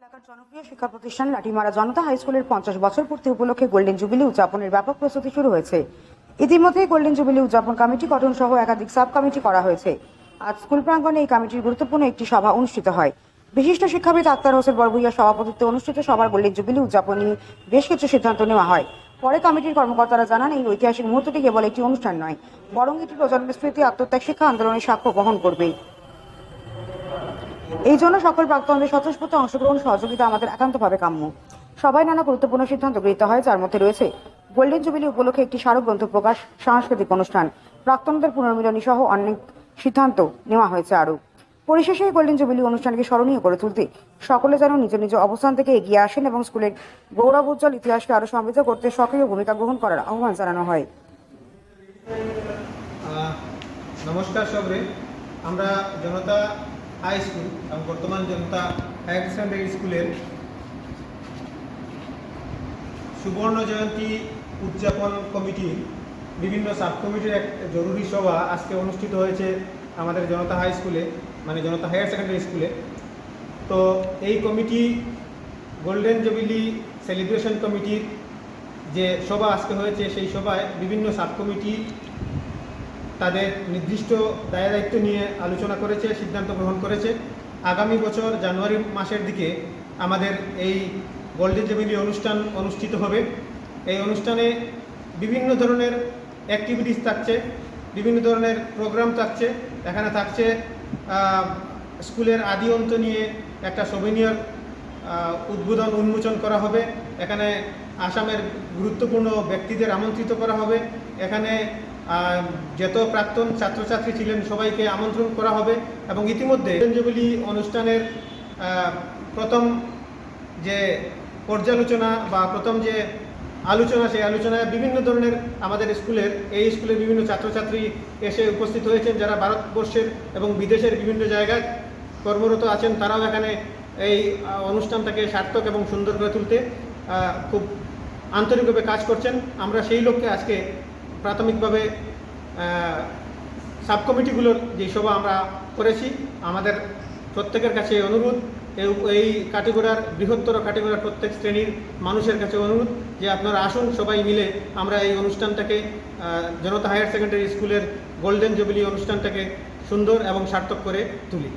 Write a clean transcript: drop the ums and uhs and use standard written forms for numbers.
এলাকার জনপ্রিয় শিক্ষা প্রতিষ্ঠান লাঠিমারা জনতা হাই স্কুলের 50 বছর পূর্তি উপলক্ষে গোল্ডেন জুবিলি উদযাপনের ব্যাপক প্রস্তুতি শুরু হয়েছে। ইতিমধ্যেই গোল্ডেন জুবিলি উদযাপন কমিটি গঠন সহ একাধিক সাব কমিটি করা হয়েছে। আজ স্কুল প্রাঙ্গণে এই কমিটির গুরুত্বপূর্ণ একটি সভা অনুষ্ঠিত হয়। বিশিষ্ট শিক্ষাবিদ আক্তার হোসেন বরভুইয়ার সভাপতিত্বে অনুষ্ঠিত সভার গোল্ডেন জুবিলি উদযাপন নিয়ে বেশ কিছু সিদ্ধান্ত নেওয়া হয়। পরে কমিটির কর্মকর্তারা জানান, এই ঐতিহাসিক মুহূর্তটি কেবল একটি অনুষ্ঠান নয়, বরং এটি প্রজন্মের স্মৃতি, আত্মত্যাগ, শিক্ষা আন্দোলনের সাক্ষ্য বহন করবে। এই জন্য সকল প্রাক্তনদের স্বতঃস্ফূর্ত অংশগ্রহণ সহযোগিতা আমাদের একান্তভাবে কাম্য। সবাই নানা গুরুত্বপূর্ণ সিদ্ধান্ত গৃহীত হয়, যার মধ্যে রয়েছে গোল্ডেন জুবিলি উপলক্ষে একটি স্মারকগ্রন্থ প্রকাশ, সাংস্কৃতিক অনুষ্ঠান, প্রাক্তনদের পুনর্মিলনী সহ অনেক সিদ্ধান্ত নেওয়া হয়েছে। আরও পরিশেষে এই গোল্ডেন জুবিলি অনুষ্ঠানকে স্মরণীয় করে তুলতে সকলে যেন নিজ নিজ অবস্থান থেকে এগিয়ে আসেন এবং স্কুলের গৌরবোজ্জ্বল ইতিহাসকে আরও সমৃদ্ধ করতে সক্রিয় ভূমিকা গ্রহণ করার আহ্বান জানানো হয়। নমস্কার সবরে, আমরা জনতা হাই স্কুল এবং বর্তমান জনতা হায়ার সেকেন্ডারি স্কুলের সুবর্ণ জয়ন্তী উদযাপন কমিটির বিভিন্ন সাব কমিটির এক জরুরি সভা আজকে অনুষ্ঠিত হয়েছে আমাদের জনতা হাই স্কুলে, মানে জনতা হায়ার সেকেন্ডারি স্কুলে। তো এই কমিটি গোল্ডেন জুবিলি সেলিব্রেশন কমিটির যে সভা আজকে হয়েছে, সেই সভায় বিভিন্ন সাব কমিটি তাদের নির্দিষ্ট দায়িত্ব নিয়ে আলোচনা করেছে, সিদ্ধান্ত গ্রহণ করেছে। আগামী বছর জানুয়ারি মাসের দিকে আমাদের এই গোল্ডেন জুবিলি অনুষ্ঠান অনুষ্ঠিত হবে। এই অনুষ্ঠানে বিভিন্ন ধরনের অ্যাক্টিভিটিস থাকছে, বিভিন্ন ধরনের প্রোগ্রাম থাকছে। এখানে থাকছে স্কুলের আদি অন্ত নিয়ে একটা সোভেনিয়ার উদ্বোধন উন্মোচন করা হবে। এখানে আসামের গুরুত্বপূর্ণ ব্যক্তিদের আমন্ত্রিত করা হবে। এখানে যত প্রাক্তন ছাত্রছাত্রী ছিলেন সবাইকে আমন্ত্রণ করা হবে। এবং ইতিমধ্যে গোল্ডেন জুবিলি অনুষ্ঠানের প্রথম যে পর্যালোচনা বা প্রথম যে আলোচনা, সেই আলোচনায় বিভিন্ন ধরনের আমাদের এই স্কুলের বিভিন্ন ছাত্রছাত্রী এসে উপস্থিত হয়েছেন, যারা ভারতবর্ষের এবং বিদেশের বিভিন্ন জায়গায় কর্মরত আছেন। তারাও এখানে এই অনুষ্ঠানটাকে সার্থক এবং সুন্দর করে তুলতে খুব আন্তরিকভাবে কাজ করছেন। আমরা সেই লক্ষ্যে আজকে প্রাথমিকভাবে সাব কমিটিগুলোর যে সভা আমরা করেছি, আমাদের প্রত্যেকের কাছে অনুরোধ, এই কাটিগড়ার বৃহত্তর কাটিগড়ার প্রত্যেক শ্রেণীর মানুষের কাছে অনুরোধ যে আপনারা আসুন, সবাই মিলে আমরা এই অনুষ্ঠানটাকে জনতা হায়ার সেকেন্ডারি স্কুলের গোল্ডেন জুবিলি অনুষ্ঠানটাকে সুন্দর এবং সার্থক করে তুলি।